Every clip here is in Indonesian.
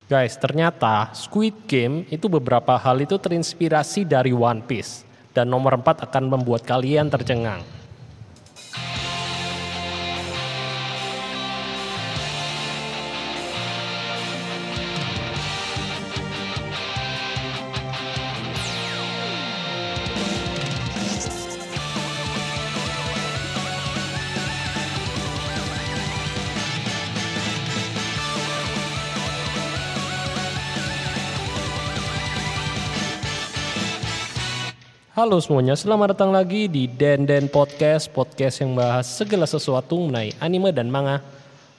Guys, ternyata Squid Game itu beberapa hal itu terinspirasi dari One Piece. Dan nomor 4 akan membuat kalian tercengang. Halo semuanya, selamat datang lagi di Den Podcast, podcast yang bahas segala sesuatu mengenai anime dan manga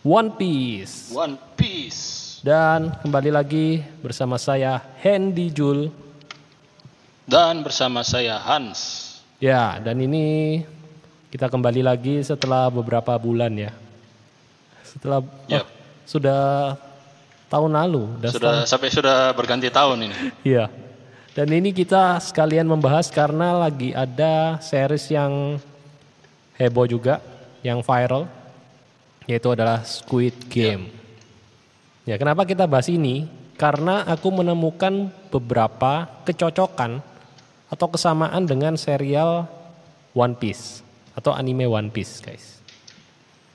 One Piece. One Piece. Dan kembali lagi bersama saya Hendy Jul. Dan bersama saya Hans. Ya, dan ini kita kembali lagi setelah beberapa bulan ya. Setelah sudah tahun lalu. Sudah berganti tahun ini. Iya. Dan ini kita sekalian membahas karena lagi ada series yang heboh juga, yang viral, yaitu adalah Squid Game. Ya, kenapa kita bahas ini? Karena aku menemukan beberapa kecocokan atau kesamaan dengan serial One Piece atau anime One Piece, guys.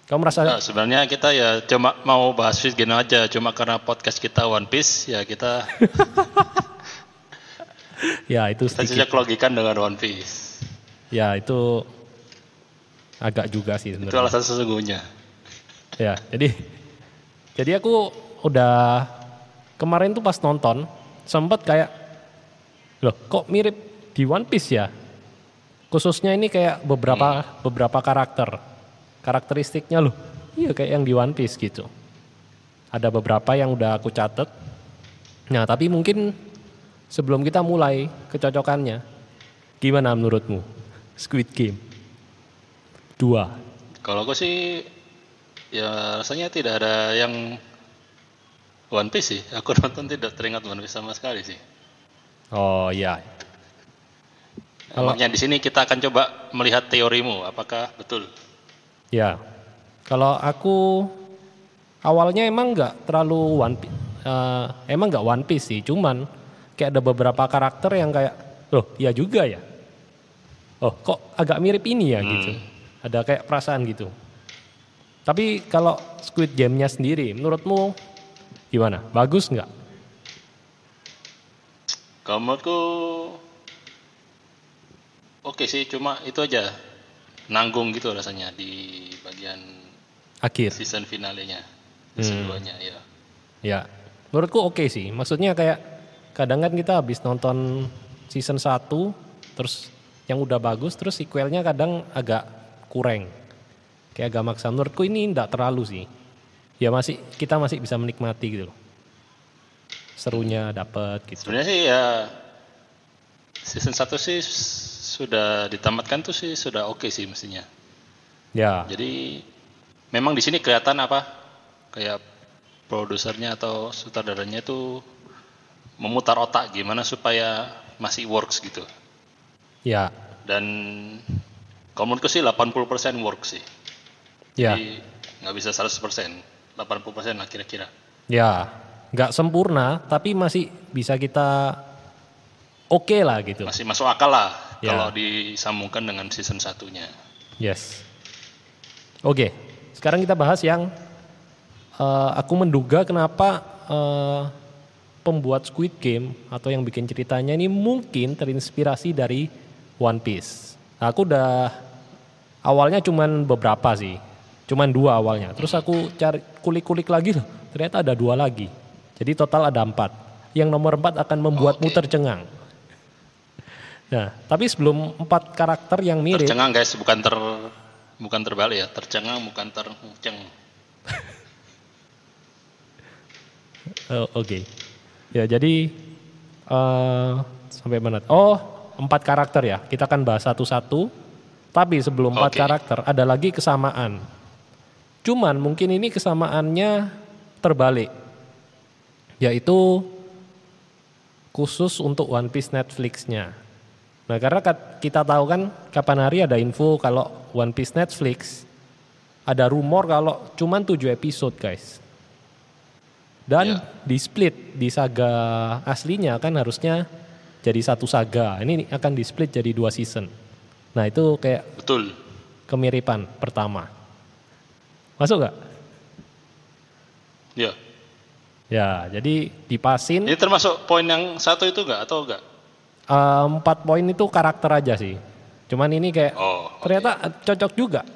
Kamu merasa? Nah, sebenarnya kita ya cuma mau bahas Squid Game aja, cuma karena podcast kita One Piece ya kita. Ya itu sedikit. Kita logikan dengan One Piece. Ya itu agak juga sih sebenarnya. Itu alasan sesungguhnya. Ya jadi aku udah kemarin tuh pas nonton sempet kayak loh kok mirip di One Piece ya. Khususnya ini kayak beberapa karakteristiknya loh. Iya kayak yang di One Piece gitu. Ada beberapa yang udah aku catet. Nah tapi mungkin sebelum kita mulai kecocokannya, gimana menurutmu Squid Game 2? Kalau aku sih, ya rasanya tidak ada yang One Piece sih. Aku nonton tidak teringat One Piece sama sekali sih. Oh iya. Makanya di sini kita akan coba melihat teorimu, apakah betul? Ya, kalau aku awalnya emang nggak terlalu emang nggak One Piece sih, cuman kayak ada beberapa karakter yang kayak, loh iya juga ya. Oh kok agak mirip ini ya gitu. Ada kayak perasaan gitu. Tapi kalau Squid Game-nya sendiri, menurutmu gimana? Bagus nggak? Kalau menurutku oke sih, cuma itu aja. Nanggung gitu rasanya di bagian akhir season finalenya. Season 2-nya ya. Ya, menurutku oke sih. Maksudnya kayak kadang kan kita habis nonton season 1 terus yang udah bagus terus sequelnya kadang agak kurang. Kayak agak maksa. Menurutku ini enggak terlalu sih. Ya kita masih bisa menikmati gitu loh. Serunya dapet gitu. Sebenarnya sih ya season 1 sih sudah ditamatkan tuh sih sudah oke sih mestinya. Ya. Jadi memang di sini kelihatan apa? Kayak produsernya atau sutradaranya itu memutar otak gimana supaya masih works gitu. Ya. Dan kalau menurutku sih 80% works sih. Ya. Jadi nggak bisa 100%, 80% lah kira-kira. Ya, nggak sempurna tapi masih bisa kita oke lah gitu. Masih masuk akal lah Ya. kalau disambungkan dengan season 1-nya. Yes. Oke, sekarang kita bahas yang aku menduga kenapa pembuat Squid Game atau yang bikin ceritanya ini mungkin terinspirasi dari One Piece. Nah, aku udah awalnya cuman beberapa sih, cuman 2 awalnya. Terus aku cari kulik-kulik lagi loh, ternyata ada 2 lagi. Jadi total ada 4. Yang nomor 4 akan membuatmu tercengang. Nah, tapi sebelum 4 karakter yang mirip. Tercengang guys, bukan terbalik ya, tercengang bukan terceng. Oke. Ya jadi sampai mana? Oh 4 karakter ya. Kita akan bahas satu-satu. Tapi sebelum 4 karakter ada lagi kesamaan. Cuman mungkin ini kesamaannya terbalik. Yaitu khusus untuk One Piece Netflix-nya. Nah karena kita tahu kan kapan hari ada info kalau One Piece Netflix ada rumor kalau cuman 7 episode guys. Dan Iya. di split di saga aslinya kan harusnya jadi satu saga. Ini akan di split jadi 2 season. Nah itu kayak Betul. kemiripan pertama. Masuk gak? Ya. Ya jadi dipasin Ini termasuk poin yang satu itu enggak atau enggak? 4 poin itu karakter aja sih. Cuman ini kayak Oh, oke. ternyata cocok juga.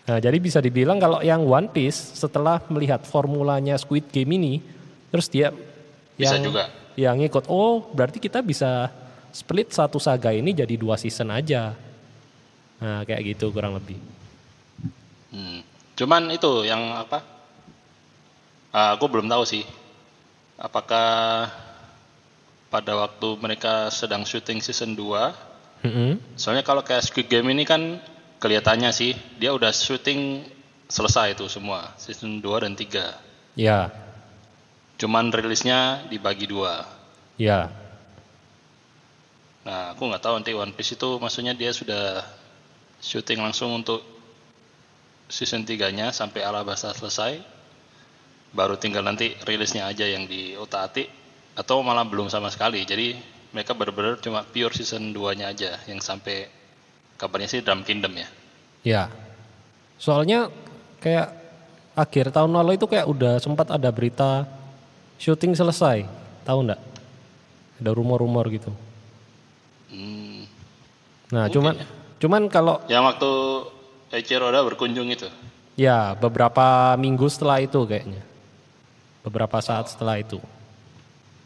Nah jadi bisa dibilang kalau yang One Piece setelah melihat formulanya Squid Game ini, terus dia Bisa yang, juga. yang ikut, oh berarti kita bisa split satu saga ini jadi 2 season aja. Nah kayak gitu kurang lebih. Cuman itu yang apa? Aku belum tahu sih. Apakah pada waktu mereka sedang syuting season 2, soalnya kalau kayak Squid Game ini kan kelihatannya sih dia udah syuting selesai itu semua season 2 dan 3. Ya, Cuman rilisnya dibagi 2. ya, Nah, aku nggak tahu nanti One Piece itu maksudnya dia sudah syuting langsung untuk season 3-nya sampai Alabasta selesai. Baru tinggal nanti rilisnya aja yang di otak-atik atau malah belum sama sekali. Jadi mereka benar-benar cuma pure season 2-nya aja yang sampai kabarnya sih Drum Kingdom ya. ya. Soalnya kayak akhir tahun lalu itu kayak udah sempat ada berita syuting selesai, tahu ndak? Ada rumor-rumor gitu. Nah, cuman kalau Yang waktu Eiichiro Oda berkunjung itu. ya beberapa minggu setelah itu kayaknya. Beberapa saat setelah itu.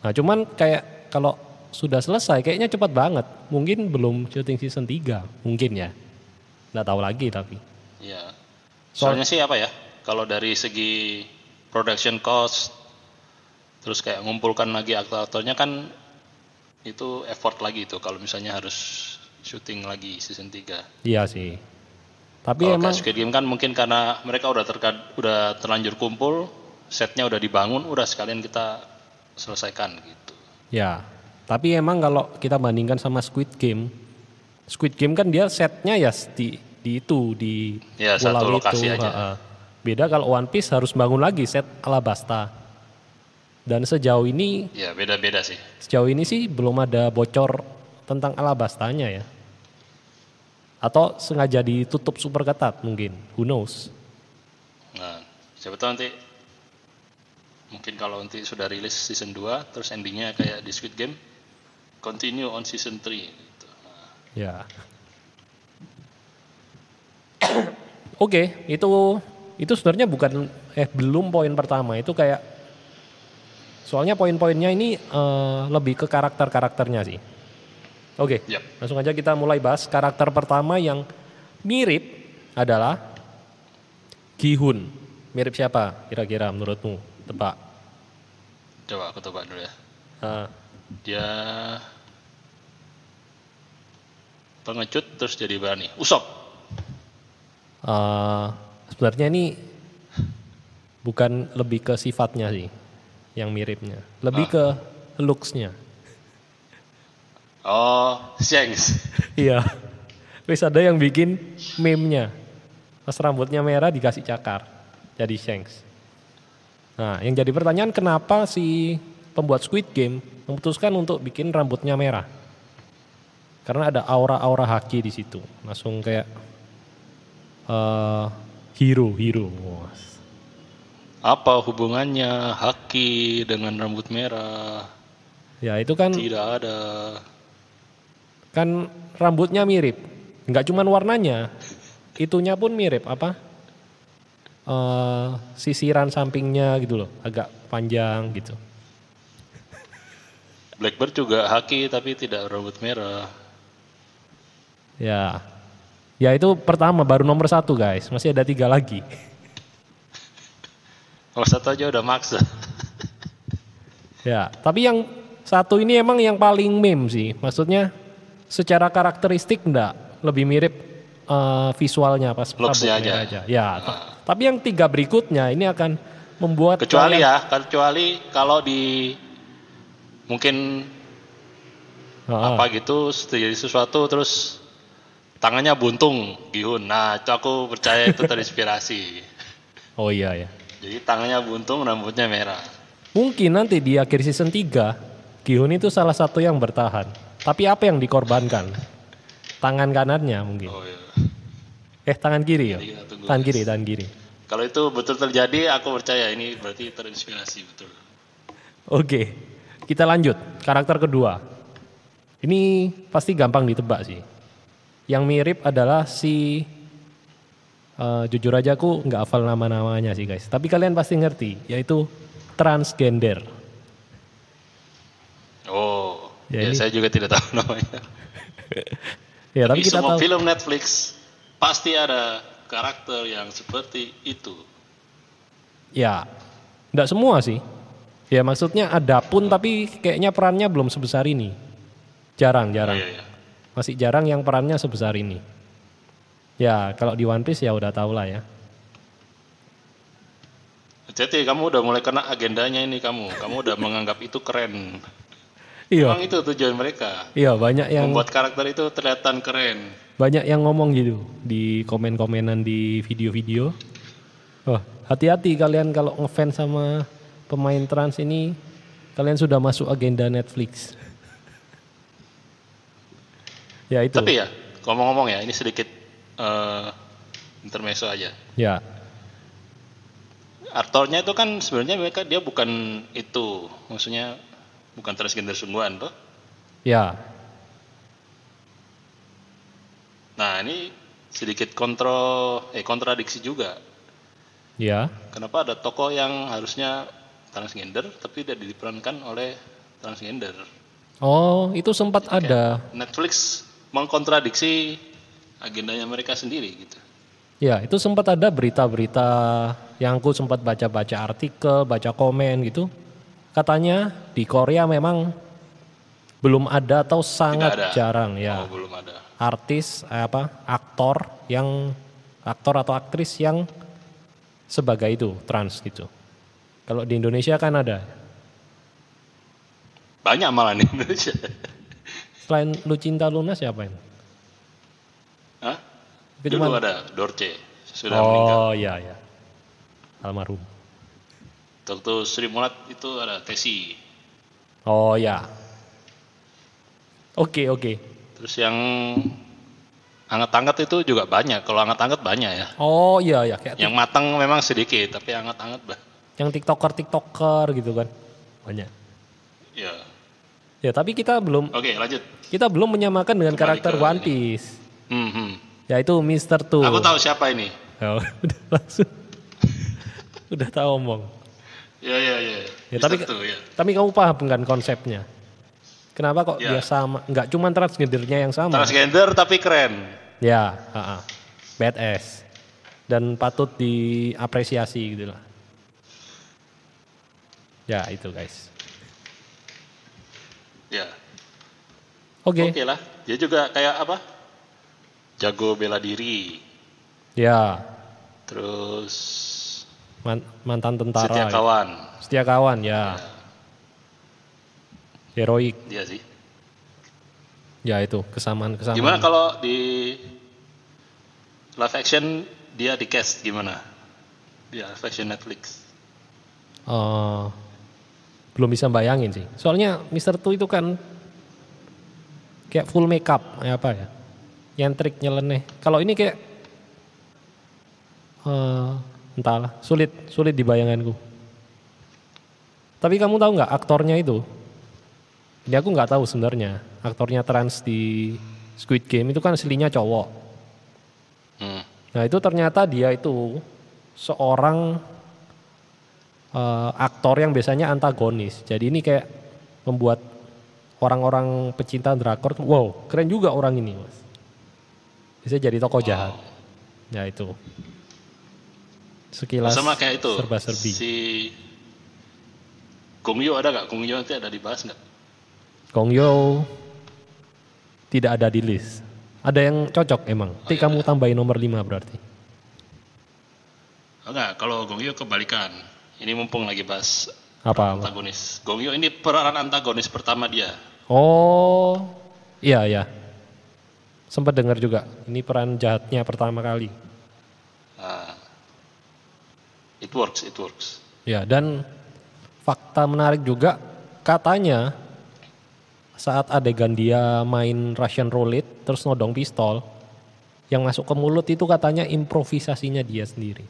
Nah, cuman kayak kalau sudah selesai kayaknya cepat banget. Mungkin belum syuting season 3, mungkin ya. Nggak tahu lagi tapi. Ya. Soalnya sih apa ya? Kalau dari segi production cost terus kayak ngumpulkan lagi aktor-aktornya kan itu effort lagi itu kalau misalnya harus syuting lagi season 3. Iya sih. Tapi Kalau emang kayak Squid Game kan mungkin karena mereka udah terlanjur kumpul, setnya udah dibangun, udah sekalian kita selesaikan gitu. ya. Tapi emang kalau kita bandingkan sama Squid Game kan dia setnya ya di Ya, satu pulau lokasi itu. aja. Beda kalau One Piece harus bangun lagi set Alabasta. Dan sejauh ini Ya beda-beda sih. sih belum ada bocor tentang Alabastanya ya. Atau sengaja ditutup super ketat mungkin, who knows. Nah, siapa tahu nanti mungkin kalau nanti sudah rilis season 2 terus endingnya kayak di Squid Game continue on season 3 gitu. Nah, Ya. Oke, itu sebenarnya belum poin pertama, itu kayak soalnya poin-poinnya ini lebih ke karakter-karakternya sih. Oke, Yap. langsung aja kita mulai bahas karakter pertama yang mirip adalah Gi-hun. Mirip siapa kira-kira menurutmu? Tebak. coba aku tebak dulu ya. Nah, Dia pengecut terus jadi berani. Usop. sebenarnya ini bukan lebih ke sifatnya sih yang miripnya, lebih ke looks-nya. Oh, Shanks. Iya. Wis ada yang bikin meme-nya. Pas rambutnya merah dikasih cakar. Jadi Shanks. Nah, yang jadi pertanyaan kenapa si pembuat Squid Game memutuskan untuk bikin rambutnya merah? Karena ada aura-aura haki di situ. Langsung kayak hero. Wah. Apa hubungannya Haki dengan rambut merah? Ya itu kan Tidak ada. kan rambutnya mirip. Enggak cuman warnanya, itunya pun mirip apa? Sisiran sampingnya gitu loh, agak panjang gitu. Blackbird juga Haki tapi tidak rambut merah. Ya, ya itu pertama baru nomor 1 guys, masih ada 3 lagi. Kalau satu aja udah maksa. Ya, tapi yang satu ini emang yang paling meme sih, maksudnya secara karakteristik enggak, lebih mirip visualnya pas Looks-nya rambut merah aja. Ya, tapi yang 3 berikutnya ini akan membuat Kecuali kalian- kecuali kalau di mungkin apa gitu terjadi sesuatu terus tangannya buntung Gi-hun. Nah, itu aku percaya itu terinspirasi. Oh iya ya. Jadi tangannya buntung, rambutnya merah. Mungkin nanti di akhir season 3, Gi-hun itu salah satu yang bertahan. Tapi apa yang dikorbankan? Tangan kanannya mungkin. Oh iya. Tangan kiri ya? Jadi kita tunggu, Tangan guys. kiri, tangan kiri. Kalau itu betul terjadi, aku percaya ini berarti terinspirasi betul. Oke, kita lanjut. Karakter kedua. Ini pasti gampang ditebak sih. Yang mirip adalah si... jujur aja aku nggak hafal nama-namanya sih guys. Tapi kalian pasti ngerti, yaitu transgender. Oh, Ya, ya, ini- saya juga tidak tahu namanya. Ya, tapi Tapi kita semua tahu. film Netflix pasti ada karakter yang seperti itu. Ya, nggak semua sih. Ya maksudnya ada pun, tapi kayaknya perannya belum sebesar ini. Jarang. Oh, iya, iya. Masih jarang yang perannya sebesar ini. Ya, kalau di One Piece ya udah tau lah ya. Jadi kamu udah mulai kena agendanya ini kamu. Kamu udah menganggap itu keren. Iya, Memang itu tujuan mereka. iya banyak yang Membuat karakter itu kelihatan keren. ngomong gitu di komen-komenan di video-video. Wah, hati-hati kalian kalau ngefans sama pemain trans ini, kalian sudah masuk agenda Netflix. Ya itu. Tapi ya, ngomong-ngomong ya, ini sedikit intermezzo aja. Ya, Aktornya itu kan sebenarnya dia bukan itu, maksudnya bukan transgender sungguhan toh. ya, Nah ini sedikit kontradiksi juga. ya. Kenapa ada tokoh yang harusnya transgender tapi tidak diperankan oleh transgender? Oh, itu sempat ada. Netflix mengkontradiksi agendanya mereka sendiri gitu. Ya, itu sempat ada berita-berita yang aku sempat baca-baca artikel, baca komen gitu. Katanya di Korea memang belum ada atau sangat ada. jarang ya Oh belum ada. artis aktor atau aktris yang sebagai itu trans gitu. Kalau di Indonesia kan ada. Banyak malah di Indonesia. Selain Lucinta Luna siapa ini? Hah? Itu Dulu mana? ada Dorce sudah meninggal. Oh iya ya. Almarhum. Waktu Sri Mulat itu ada Tesi. Oh ya. Oke. Terus yang anget-anget itu juga banyak. Kalau anget-anget banyak ya. Oh iya ya, kayak Yang matang memang sedikit, tapi anget-anget yang TikToker gitu kan. Banyak. ya. Ya, tapi kita belum Oke, lanjut. menyamakan dengan Kembali karakter ke One ini. Piece. Hmm. Yaitu Mr. Two. Aku tahu siapa ini. Oh, udah langsung. Udah tahu omong. Ya. Ya, Mister tapi Two, ya. tapi kamu paham kan konsepnya? Kenapa kok Ya. dia sama? Enggak cuma transgendernya yang sama. Transgender tapi keren. Ya, badass. Dan patut diapresiasi gitu lah. Ya, itu guys. Ya. Oke. Oke lah. Dia juga kayak apa? Jago bela diri. Ya, Terus mantan tentara. setia kawan. Setia kawan, ya. Heroik. Dia sih. Ya itu, kesamaan. Gimana kalau di live action dia di cast gimana? Di live action Netflix. Belum bisa bayangin sih. Soalnya Mr. Two itu kan kayak full makeup, apa ya? Nyentrik, nyeleneh. Kalau ini kayak entahlah, sulit di bayanganku. Tapi kamu tahu nggak aktornya itu? Ini aku nggak tahu sebenarnya. Aktornya trans di Squid Game itu kan aslinya cowok. Nah itu ternyata dia itu seorang aktor yang biasanya antagonis. Jadi ini kayak membuat orang-orang pecinta drakor, wow keren juga orang ini mas. Bisa jadi tokoh jahat. Ya itu. Sekilas Sama kayak itu. serba-serbi. Si Gong Yoo ada nggak? Gong Yoo nanti ada dibahas nggak? Gong Yoo tidak ada di list. Ada yang cocok emang. Nanti kamu tambahin nomor 5 berarti. Enggak, kalau Gong Yoo kebalikan. Ini mumpung lagi bahas Apa? antagonis. Gong Yoo ini peran antagonis pertama dia. Oh, iya. Sempat dengar juga. Ini peran jahatnya pertama kali. Nah, it works. Ya, dan fakta menarik juga, katanya saat adegan dia main Russian roulette terus nodong pistol, yang masuk ke mulut itu katanya improvisasinya dia sendiri.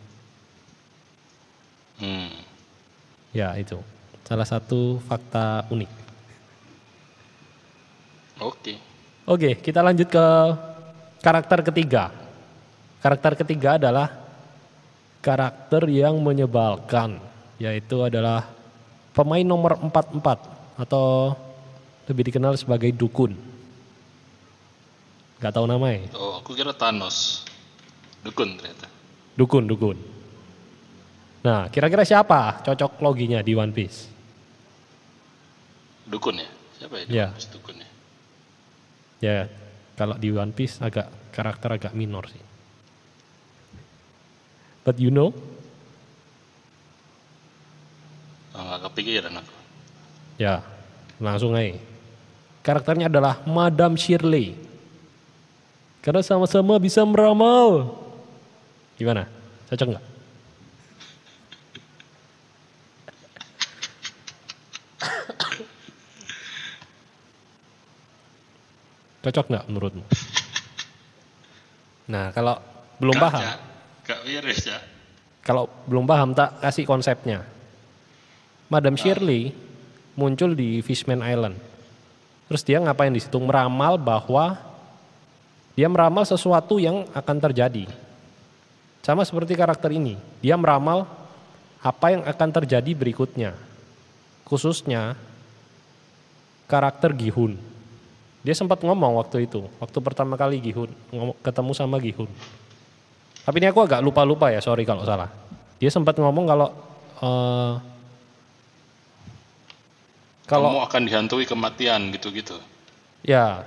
Ya itu salah satu fakta unik. Oke, kita lanjut ke karakter ketiga. Karakter ketiga adalah karakter yang menyebalkan, yaitu adalah pemain nomor 44 atau lebih dikenal sebagai dukun. Gak tahu namanya. Oh, aku kira Thanos. Dukun ternyata. Dukun. Nah, kira-kira siapa cocok loginya di One Piece? Dukun ya? Siapa ya? Ya. Dukun ya? Ya, kalau di One Piece karakter agak minor sih. But you know? Nggak kepikiran aku. Ya, langsung aja. Karakternya adalah Madame Shirley. Karena sama-sama bisa meramal. Gimana? Cocok nggak? Cocok nggak menurutmu? Nah, kalau belum paham. Gak miris ya. Kalau belum paham tak kasih konsepnya. Madame Shirley muncul di Fishman Island. Terus dia ngapain di situ? Meramal bahwa dia meramal sesuatu yang akan terjadi. Sama seperti karakter ini. Dia meramal apa yang akan terjadi berikutnya. Khususnya karakter Gihun. Dia sempat ngomong waktu itu, waktu pertama kali ketemu sama Gihun. Tapi ini aku agak lupa ya, sorry kalau salah. Dia sempat ngomong kalau kamu akan dihantui kematian gitu-gitu. Ya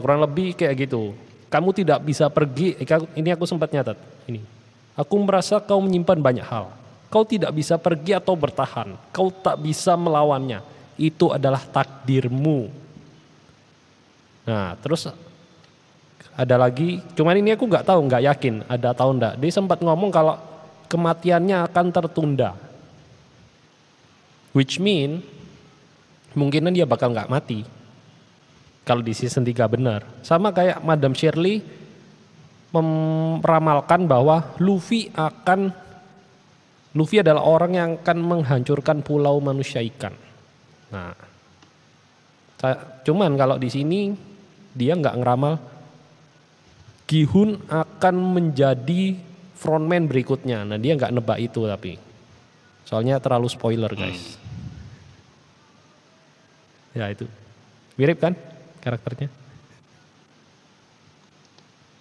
kurang lebih kayak gitu. Kamu tidak bisa pergi, ini aku sempat nyatat ini. Aku merasa kau menyimpan banyak hal. Kau tidak bisa pergi atau bertahan. Kau tak bisa melawannya. Itu adalah takdirmu. Nah, terus ada lagi, cuman ini aku nggak yakin ada atau enggak. Dia sempat ngomong kalau kematiannya akan tertunda. Which mean mungkinan dia bakal nggak mati. Kalau di season 3 benar. Sama kayak Madame Shirley meramalkan bahwa Luffy adalah orang yang akan menghancurkan pulau manusia ikan. Nah, cuman kalau di sini dia nggak ngeramal Gihun akan menjadi frontman berikutnya. Nah, dia nggak nebak itu tapi soalnya terlalu spoiler guys. Ya itu mirip kan karakternya?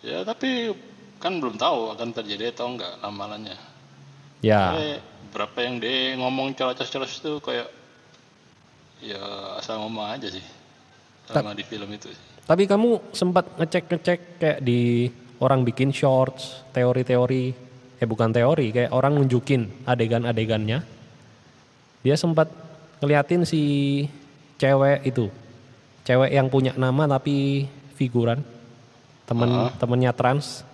Ya tapi kan belum tahu akan terjadi atau enggak ramalannya. Ya. Berapa yang dia ngomong colos-colos itu kayak ya asal ngomong aja sih. Sama di film itu. Tapi kamu sempat ngecek kayak di orang bikin shorts, teori-teori, bukan teori, kayak orang nunjukin adegan-adegannya. Dia sempat ngeliatin si cewek itu. Cewek yang punya nama tapi figuran. Temennya trans.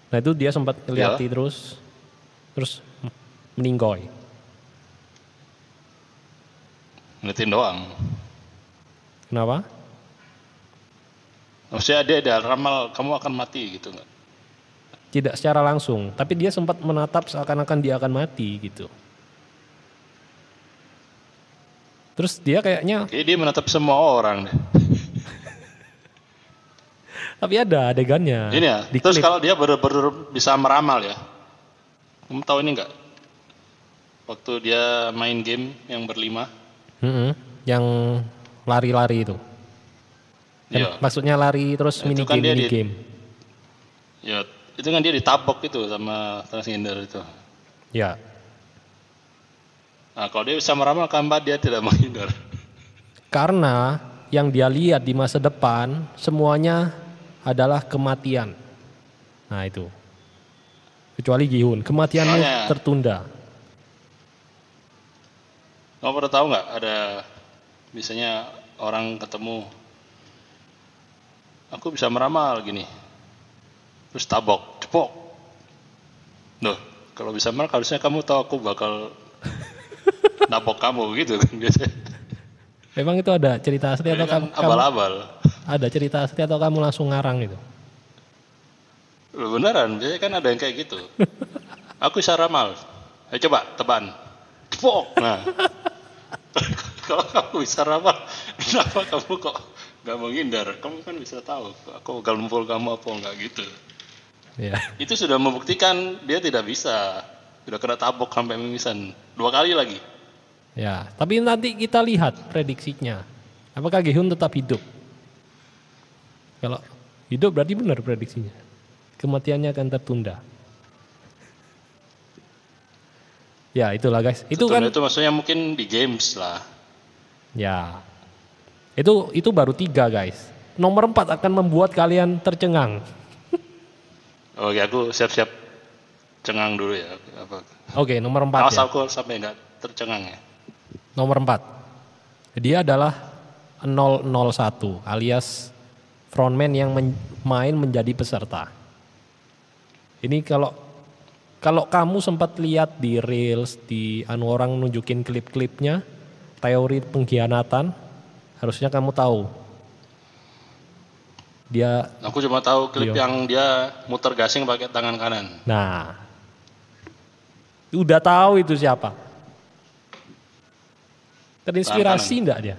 Nah itu dia sempat ngeliati terus meninggoy. Ngeliatin doang. Kenapa? Maksudnya dia ada ramal kamu akan mati gitu nggak? Tidak secara langsung, tapi dia sempat menatap seakan-akan dia akan mati gitu. Terus dia kayaknya dia menatap semua orang deh. Tapi ada adegannya. Ini ya. Terus kalau dia benar-benar bisa meramal ya. Kamu tahu ini nggak? Waktu dia main game yang berlima. Yang lari-lari itu. Iya. Maksudnya lari terus mini game. Ya, itu kan dia ditabok itu sama transgender itu. Ya. Nah, kalau dia bisa meramal kenapa dia tidak menghindar? Karena yang dia lihat di masa depan semuanya adalah kematian. Nah itu. Kecuali Gihun, kematianmu tertunda. Kamu pernah tahu nggak ada misalnya orang ketemu, aku bisa meramal gini, terus tabok, cepok. Loh, kalau bisa meramal harusnya kamu tahu aku bakal napok kamu gitu kan biasanya. Memang itu ada cerita asli atau Kan kamu abal-abal. ada cerita asli atau kamu langsung ngarang itu? Loh, beneran, biasanya kan ada yang kayak gitu. Aku bisa ramal. Ayo coba teban. Pok. Nah. Kalau kamu bisa ramal, kenapa kamu kok nggak menghindar? Kamu kan bisa tahu aku bakal mukul kamu apa enggak gitu. Ya. Itu sudah membuktikan dia tidak bisa. Sudah kena tabok sampai mimisan 2 kali lagi. Ya, tapi nanti kita lihat prediksinya. Apakah Gihun tetap hidup? Kalau hidup berarti benar prediksinya. Kematiannya akan tertunda. Ya, itulah guys. Itu Tertunda kan itu maksudnya mungkin di games lah. ya. Itu baru 3 guys. Nomor 4 akan membuat kalian tercengang. Oke, aku siap-siap cengang dulu ya. Apa? Oke, nomor 4 Awas ya. aku sampai nggak tercengang ya. Nomor 4. Dia adalah 001 alias frontman yang main menjadi peserta. Ini kalau kamu sempat lihat di reels, di orang nunjukin klip-klipnya, teori pengkhianatan, harusnya kamu tahu. Dia Aku cuma tahu klip Iya. yang dia muter gasing pakai tangan kanan. Nah, udah tahu itu siapa. Terinspirasi enggak dia?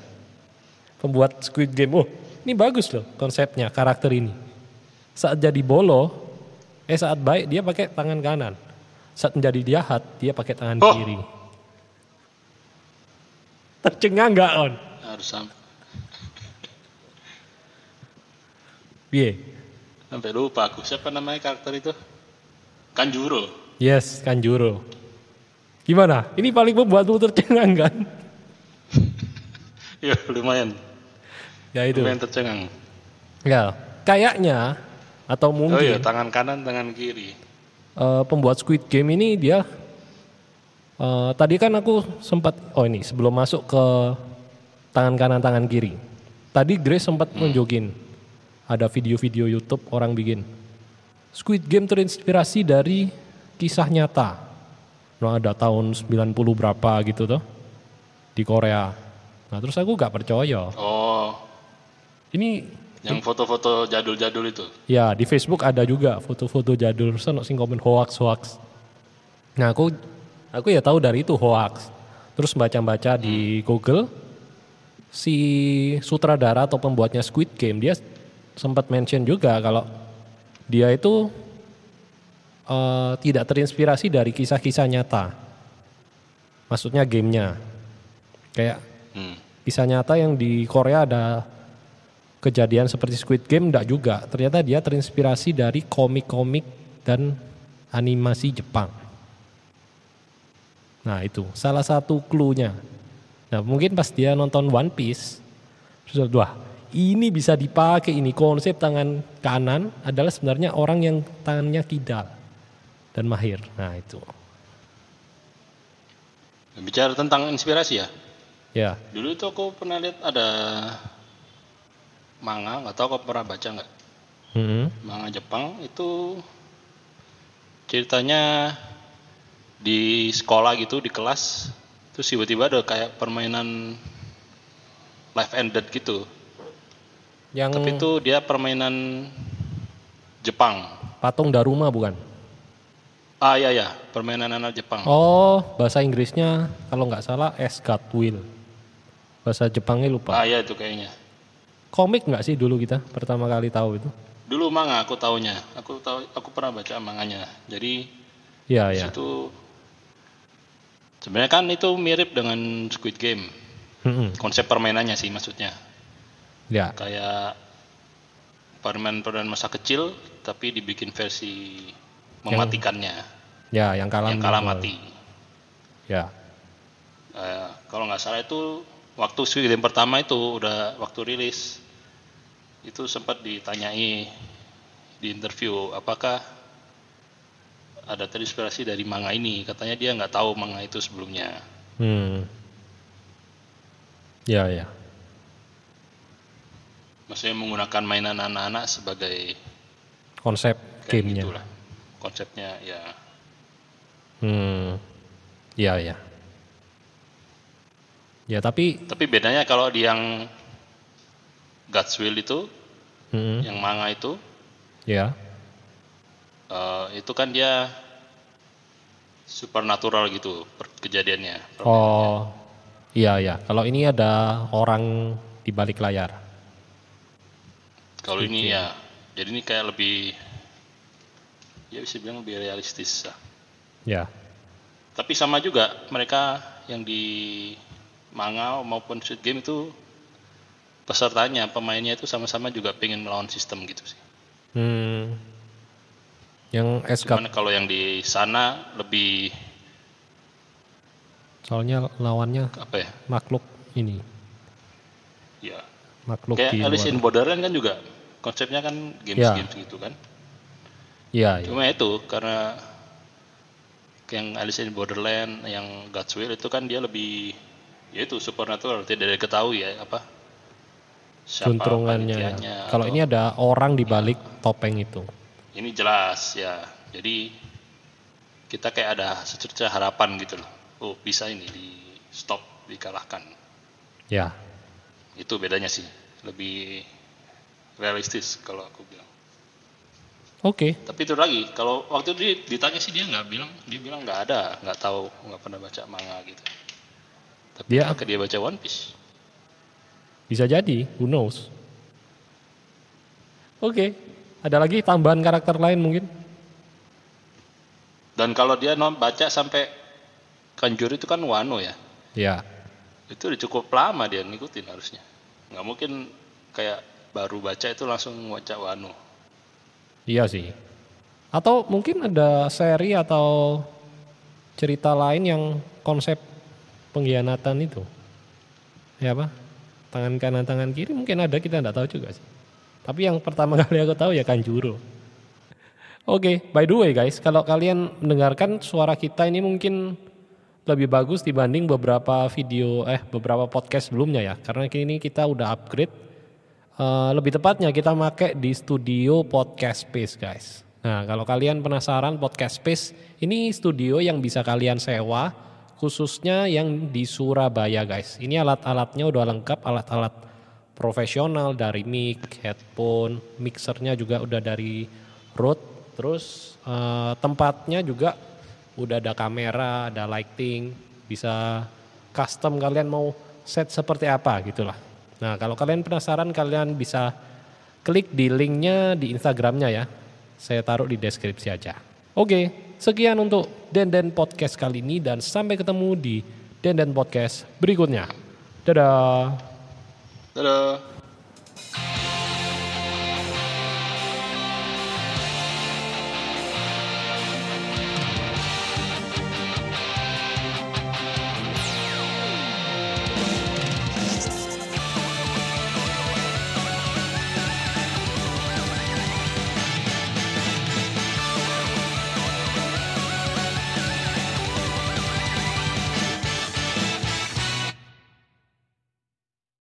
Pembuat Squid Game. Oh, ini bagus loh konsepnya, karakter ini. Saat jadi saat baik dia pakai tangan kanan. Saat menjadi jahat dia pakai tangan Oh. kiri. Tercengang enggak, On? Harus Piye? sampai lupa aku. Siapa namanya karakter itu? Kanjuro. Yes, Kanjuro. Gimana? Ini paling membuatmu tercengang kan? Ya lumayan. Ya itu. Lumayan tercengang. Ya, kayaknya atau Oh iya, mungkin tangan kanan, tangan kiri. pembuat Squid Game ini dia tadi kan aku sempat ini sebelum masuk ke tangan kanan tangan kiri. Tadi Grace sempat nunjukin ada video-video YouTube orang bikin Squid Game terinspirasi dari kisah nyata. Nah, ada tahun 90 berapa gitu tuh di Korea. Nah, terus aku gak percaya. Oh, Ini yang foto-foto jadul-jadul itu. ya di Facebook ada juga foto-foto jadul, terus ono sing komen hoax. Nah, aku ya tahu dari itu hoax. Terus baca-baca di Google, si sutradara atau pembuatnya Squid Game dia sempat mention juga kalau dia itu tidak terinspirasi dari kisah-kisah nyata. Maksudnya gamenya. Kayak kisah nyata yang di Korea ada kejadian seperti Squid Game, enggak juga. Ternyata dia terinspirasi dari komik-komik dan animasi Jepang. Nah itu salah satu clue-nya. Nah mungkin pas dia nonton One Piece, terus wah ini bisa dipakai, ini konsep tangan kanan adalah sebenarnya orang yang tangannya kidal dan mahir. Nah itu. Bicara tentang inspirasi ya. Ya. Dulu itu aku pernah lihat ada manga, nggak tahu kau pernah baca nggak? Manga Jepang itu ceritanya di sekolah gitu, di kelas, terus tiba-tiba ada kayak permainan live ended gitu. Yang Tapi itu dia permainan Jepang. patung Daruma bukan? Ah iya, permainan anak Jepang. Oh, bahasa Inggrisnya kalau nggak salah S God Will. Bahasa Jepangnya lupa. Ah iya itu kayaknya. Komik nggak sih dulu kita pertama kali tahu itu? Dulu manga aku taunya. Aku pernah baca manganya. Jadi Iya, di ya. situ sebenarnya kan itu mirip dengan Squid Game. Konsep permainannya sih maksudnya. Ya, Kayak permainan masa kecil tapi dibikin versi mematikannya. ya yang kalah Yang kalah meninggal. mati. Ya, Kalau nggak salah itu waktu Squid Game pertama itu udah waktu rilis itu sempat ditanyai di interview apakah ada terinspirasi dari manga ini. Katanya dia nggak tahu manga itu sebelumnya. ya. Maksudnya menggunakan mainan anak-anak sebagai Konsep kayak gamenya. gitulah. Konsepnya ya. Ya. Ya tapi Tapi bedanya kalau di yang God's Will itu, yang manga itu ya. itu kan dia supernatural gitu kejadiannya. Oh, iya ya. Kalau ini ada orang di balik layar. Kalau ini ya, jadi ini kayak lebih, ya bisa bilang lebih realistis lah. Ya. Tapi sama juga mereka yang di manga maupun Squid Game itu pesertanya, pemainnya itu sama-sama juga pengen melawan sistem gitu sih. Yang escape. Cuman kalau yang di sana lebih Soalnya lawannya apa ya? makhluk ini. Ya. Makhluk Kayak di Alice in luar. Borderland kan juga konsepnya kan games-games gitu kan. Iya, iya. Cuma itu karena yang Alice in Borderland, yang God's Will itu kan dia lebih, ya itu supernatural, tidak diketahui ya apa siapa Juntrungannya ya. panitianya Kalau atau- ini ada orang di balik topeng itu. Ini jelas ya. Jadi kita kayak ada secerca harapan gitu loh. Oh bisa ini di stop, dikalahkan. Ya. Itu bedanya sih. Lebih realistis kalau aku bilang. Oke. Tapi itu lagi, kalau waktu itu ditanya sih dia bilang nggak ada, nggak tahu, nggak pernah baca manga gitu. Tapi apakah dia baca One Piece? Bisa jadi, who knows. Oke. Ada lagi tambahan karakter lain mungkin? Dan kalau dia baca sampai Kanjuro itu kan Wano ya, Ya. itu udah cukup lama dia ngikutin harusnya. Nggak mungkin kayak baru baca itu langsung baca Wano. Iya sih. Atau mungkin ada seri atau cerita lain yang konsep pengkhianatan itu. Ya apa? Tangan kanan, tangan kiri mungkin ada, kita enggak tahu juga sih. Tapi yang pertama kali aku tahu ya Kanjuro. Oke, by the way guys, kalau kalian mendengarkan suara kita ini mungkin lebih bagus dibanding beberapa beberapa podcast sebelumnya ya. Karena kini kita udah upgrade. Lebih tepatnya kita pakai di studio Podcast Space guys. Nah kalau kalian penasaran Podcast Space, ini studio yang bisa kalian sewa khususnya yang di Surabaya guys. Ini alat-alatnya udah lengkap, alat-alat profesional dari mic, headphone, mixernya juga udah dari Rode. Terus tempatnya juga udah ada kamera, ada lighting, bisa custom kalian mau set seperti apa gitulah. Nah kalau kalian penasaran kalian bisa klik di linknya di Instagramnya ya. Saya taruh di deskripsi aja. Oke, sekian untuk Denden Podcast kali ini dan sampai ketemu di Denden Podcast berikutnya. Dadah. Dadah.